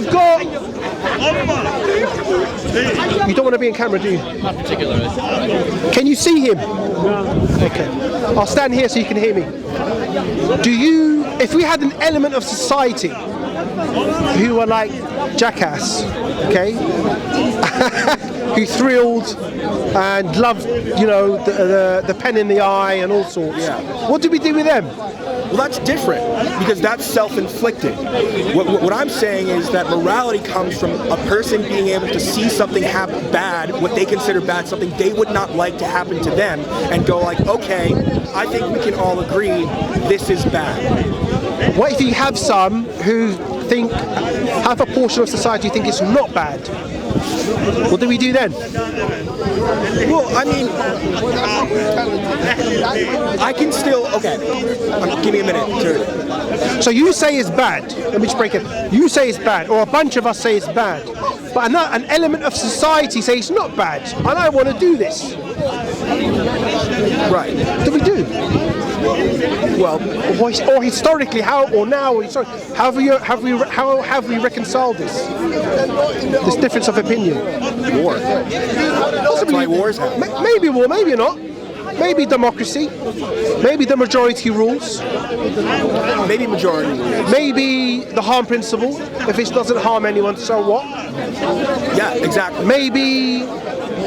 We've got... You don't want to be in camera, do you? Not particularly. Can you see him? Okay. I'll stand here so you can hear me. Do you... If we had an element of society who were like Jackass, okay? Who thrilled and loved, you know, the pen in the eye and all sorts. Yeah. What do we do with them? Well, that's different because that's self-inflicted. What I'm saying is that morality comes from a person being able to see something happen bad, what they consider bad, something they would not like to happen to them, and go like, okay, I think we can all agree this is bad. What if you have some who think, have a portion of society who think it's not bad? What do we do then? Well, I mean, I can still, okay, give me a minute. So you say it's bad. Let me just break it. You say it's bad, or a bunch of us say it's bad. But an element of society say it's not bad, and I want to do this. Right. What do we do? Well, or historically, how have we reconciled this difference of opinion? War. That's why wars happen. Maybe war, maybe not. Maybe democracy. Maybe the majority rules. Maybe majority rules. Maybe the harm principle. If it doesn't harm anyone, so what? Yeah, exactly. Maybe.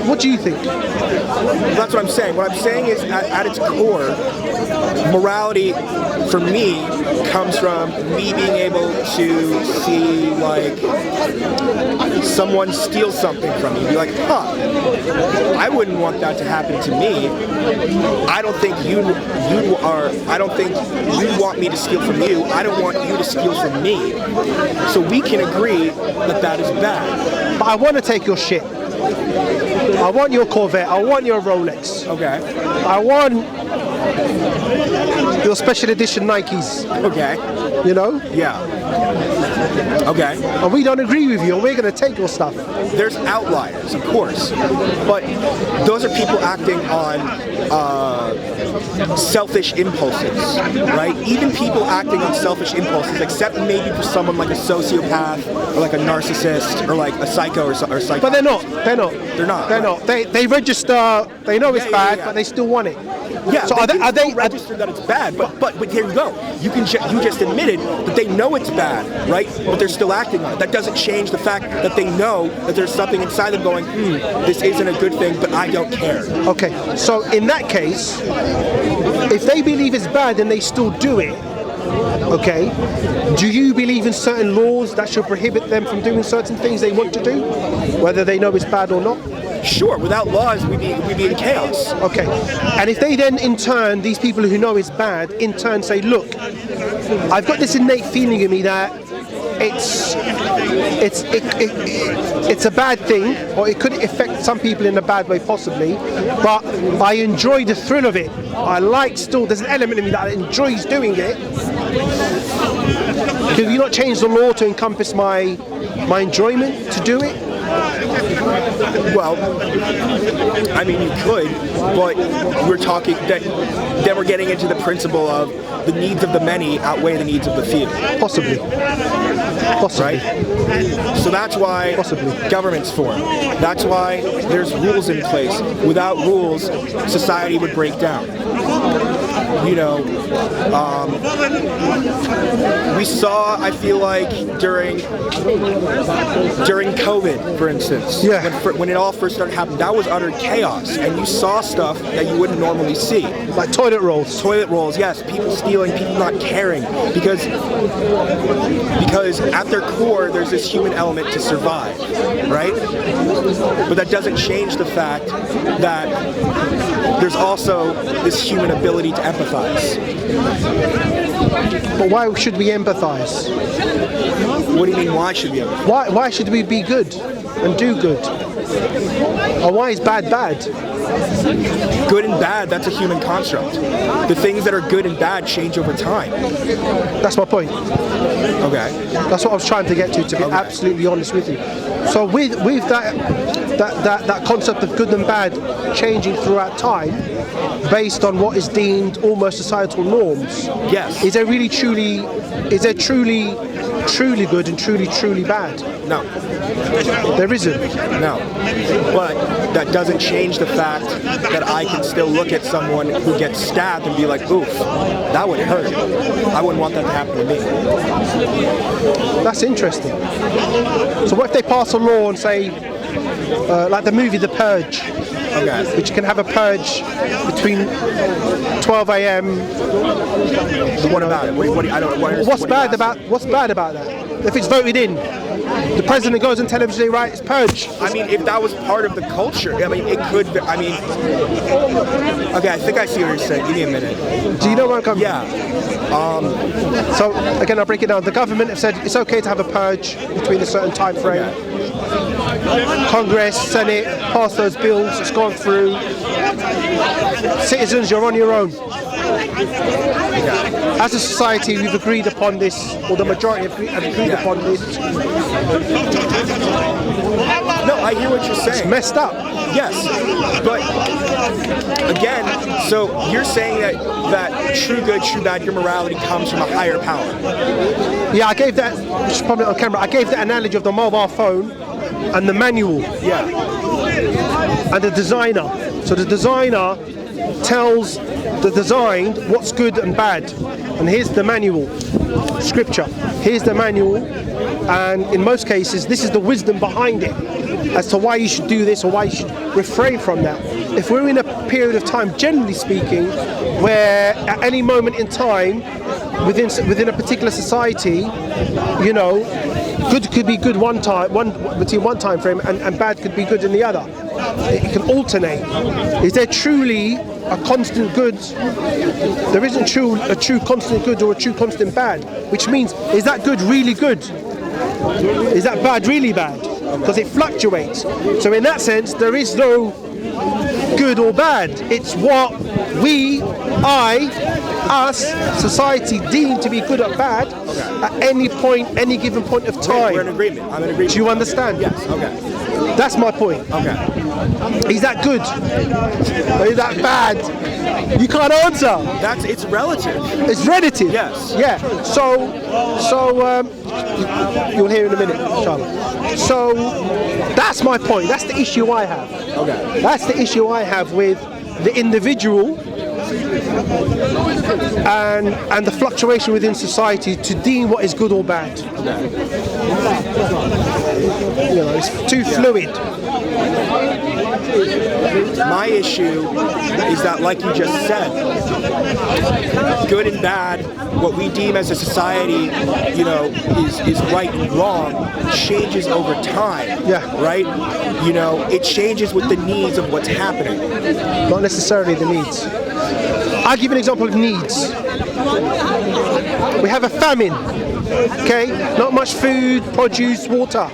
What do you think? That's what I'm saying. What I'm saying is, at its core, morality, for me, comes from me being able to see, like, someone steal something from me. Be like, huh, I wouldn't want that to happen to me. I don't think you'd want me to steal from you. I don't want you to steal from me. So we can agree that that is bad. But I want to take your shit. I want your Corvette. I want your Rolex. Okay. I want your special edition Nikes. Okay. You know? Yeah. Okay. And we don't agree with you, and we're going to take your stuff. There's outliers, of course, but those are people acting on selfish impulses, right? Even people acting on selfish impulses, except maybe for someone like a sociopath or like a narcissist or like a psycho or psycho. But they're not. They're not. They're not. They're not. They register. They know it's bad, but they still want it. Yeah. So are they registered that it's bad? But here you go. You just admitted that they know it's bad, right? But they're still acting on it. That doesn't change the fact that they know that there's something inside them going, this isn't a good thing, but I don't care. Okay. So in that case, if they believe it's bad and they still do it, okay, do you believe in certain laws that should prohibit them from doing certain things they want to do, whether they know it's bad or not? Sure, without laws, we'd be in chaos. Okay, and if they then, in turn, these people who know it's bad, in turn say, look, I've got this innate feeling in me that it's a bad thing, or it could affect some people in a bad way possibly, but I enjoy the thrill of it. I like still, there's an element in me that enjoys doing it. Could you not change the law to encompass my enjoyment to do it? Well, I mean, you could, but we're talking that then we're getting into the principle of the needs of the many outweigh the needs of the few. Possibly. Right? So that's why governments form. That's why there's rules in place. Without rules, society would break down. You know, we saw, I feel like, during COVID, for instance, when it all first started happening, that was utter chaos, and you saw stuff that you wouldn't normally see. Like toilet rolls. Toilet rolls, yes. People stealing, people not caring, because at their core, there's this human element to survive, right? But that doesn't change the fact that there's also this human ability to empathize. But why should we empathize? What do you mean, why should we empathize? Why should we be good and do good? Or why is bad bad? Good and bad, that's a human construct. The things that are good and bad change over time. That's my point. Okay. That's what I was trying to get to be absolutely honest with you. So with that concept of good and bad changing throughout time, based on what is deemed almost societal norms. Yes. Is there truly truly good and truly bad. No. There isn't. No. But that doesn't change the fact that I can still look at someone who gets stabbed and be like, oof, that would hurt. I wouldn't want that to happen to me. That's interesting. So what if they pass a law and say, like the movie The Purge, Okay. which can have a purge between 12 a.m. So what about it? I don't know. What's bad about that? If it's voted in, the president goes on television, right? It's purge. I mean, if that was part of the culture, I mean, it could. I mean, okay, I think I see what you're saying. Give me a minute. Do you know where I'm coming? Yeah. So again, I'll break it down. The government have said it's okay to have a purge between a certain time frame. Congress, Senate, pass those bills. It's gone through. Citizens, you're on your own. As a society, we've agreed upon this, or the majority have agreed upon this. No, I hear what you're saying. It's messed up. Yes, but again, so you're saying that true good, true bad, your morality comes from a higher power. Yeah, I gave that, just probably on camera, I gave that analogy of the mobile phone and the manual. Yeah. And the designer. So the designer tells the designed what's good and bad. And here's the manual, scripture. Here's the manual, and in most cases, this is the wisdom behind it as to why you should do this or why you should refrain from that. If we're in a period of time, generally speaking, where at any moment in time, within a particular society, you know, good could be good between one time frame, and bad could be good in the other. It can alternate. Is there truly a constant good? There isn't a true constant good or a true constant bad, which means, is that good really good? Is that bad really bad? Because it fluctuates. So in that sense, there is no good or bad. It's what us, society deem to be good or bad at any point, any given point of time. We're in agreement. I'm in agreement. Do you understand? Yes. Okay. That's my point. Okay. Is that good? Or is that bad? You can't answer. It's relative. It's relative. Yes. Yeah. So you'll hear in a minute, Charlotte. So that's my point. That's the issue I have. Okay. That's the issue I have with the individual and the fluctuation within society to deem what is good or bad. You know, it's too fluid. My issue is that, like you just said, good and bad, what we deem as a society, you know, is right and wrong, changes over time. Yeah. Right? You know, it changes with the needs of what's happening. Not necessarily the needs. I'll give you an example of needs. We have a famine, okay? Not much food, produce, water.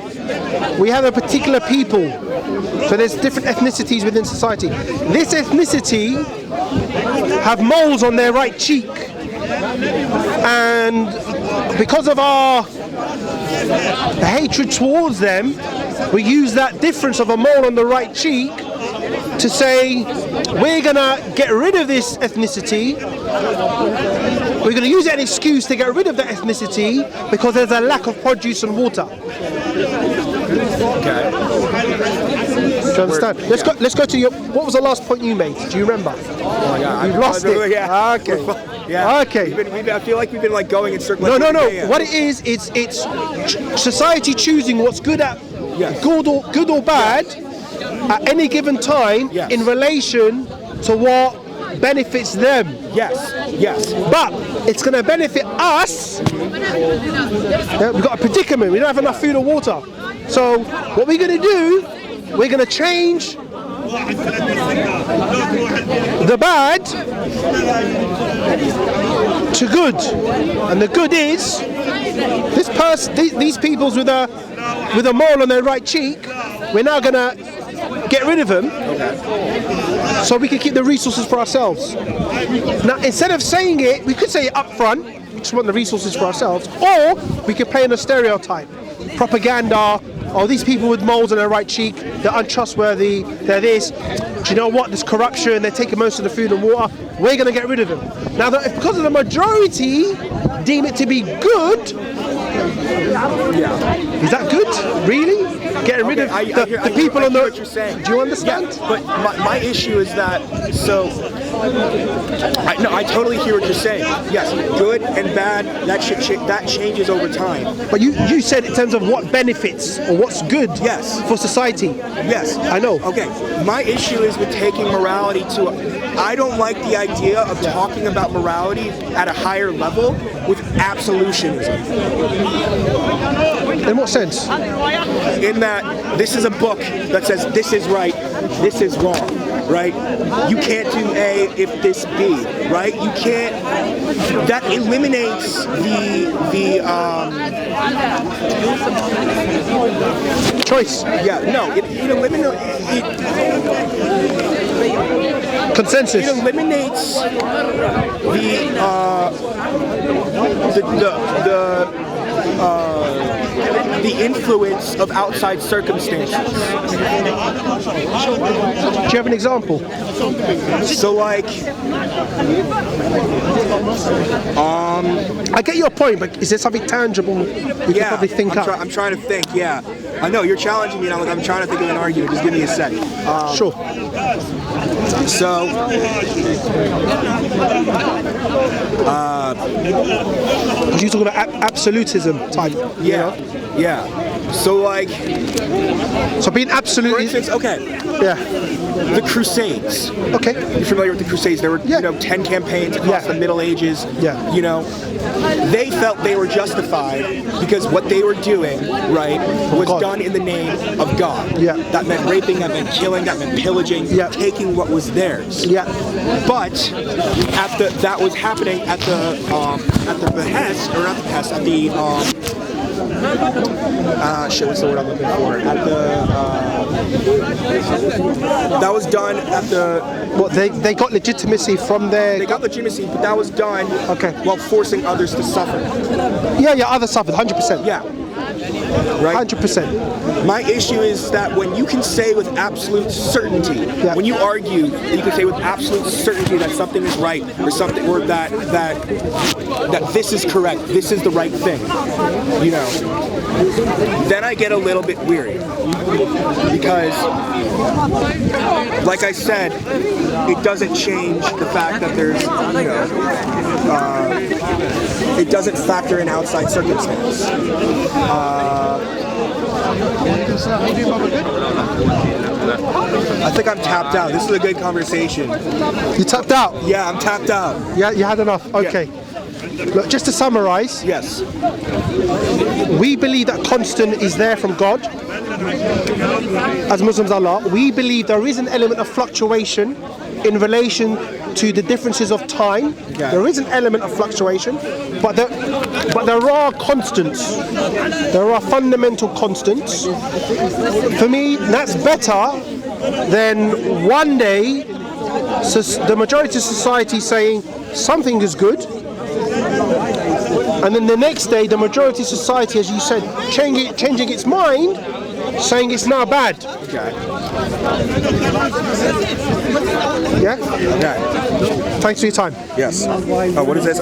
We have a particular people. So there's different ethnicities within society. This ethnicity have moles on their right cheek. And because of our hatred towards them, we use that difference of a mole on the right cheek to say, we're gonna get rid of this ethnicity. We're gonna use that as an excuse to get rid of that ethnicity because there's a lack of produce and water. Okay. Do you understand? Let's go to your. What was the last point you made? Do you remember? Oh my God. You've lost it. Yeah. Okay. Yeah. Okay. I feel like we've been like going in circles. No. Yeah. What it is, it's society choosing what's good good or bad at any given time in relation to what benefits them. Yes. But it's going to benefit us. Yeah, we've got a predicament. We don't have enough food or water. So what we're going to do, we're going to change the bad to good. And the good is these peoples with a mole on their right cheek, we're now going to get rid of them so we can keep the resources for ourselves. Now, instead of saying it, we could say it up front, we just want the resources for ourselves, or we could play in a stereotype, propaganda. Oh, these people with moles on their right cheek, they're untrustworthy, they're this. Do you know what? There's corruption, they're taking most of the food and water. We're going to get rid of them. Now, because of the majority deem it to be good, Yeah. Is that good? Really? Getting rid of the people on the... what you're saying. Do you understand? Yeah, but my issue is that, I totally hear what you're saying. Yes, good and bad, that changes over time. But you said in terms of what benefits or what's good for society. Yes. I know. Okay, my issue is with taking morality to I don't like the idea of talking about morality at a higher level with absolutionism. In what sense? In that this is a book that says this is right, this is wrong, right? You can't do A if this B, right? You can't. That eliminates the choice. Yeah, no, it eliminates consensus. It eliminates the influence of outside circumstances. Do you have an example? So, like, I get your point, but is there something tangible we can probably think up? I'm trying to think. Yeah, I know you're challenging me, and I'm trying to think of an argument. Just give me a sec. Sure. So, you talk about absolutism type. Yeah, yeah. So, like, being absolute. For instance, okay. Yeah. The Crusades. Okay. You're familiar with the Crusades? There were 10 campaigns across the Middle Ages. Yeah. You know, they felt they were justified because what they were doing, right, was done in the name of God. Yeah. That meant raping, that meant killing, that meant pillaging, taking what was theirs. Yeah. But that was happening at the behest, or not the behest, at the what's the word I'm looking for? At the that was done at the. What they got legitimacy from their. They got legitimacy, but that was done. While forcing others to suffer. Yeah, others suffered 100%. Yeah. Right. 100%. My issue is that when you can say with absolute certainty, when you argue, you can say with absolute certainty that something is right, or something, or that this is correct, this is the right thing. You know, then I get a little bit weary because, like I said, it doesn't change the fact that there's, it doesn't factor in outside circumstance. I think I'm tapped out. This is a good conversation. You tapped out? Yeah, I'm tapped out. Yeah, you had enough. Okay. Yeah. Look, just to summarize. Yes. We believe that constant is there from God. As Muslims, Allah. We believe there is an element of fluctuation in relation to the differences of time. Yeah. There is an element of fluctuation, but there are constants. There are fundamental constants. For me, that's better than one day the majority of society saying something is good, and then the next day the majority of society, as you said, changing its mind, saying it's now bad. Okay. Yeah? Okay. Thanks for your time. Yes. What is this?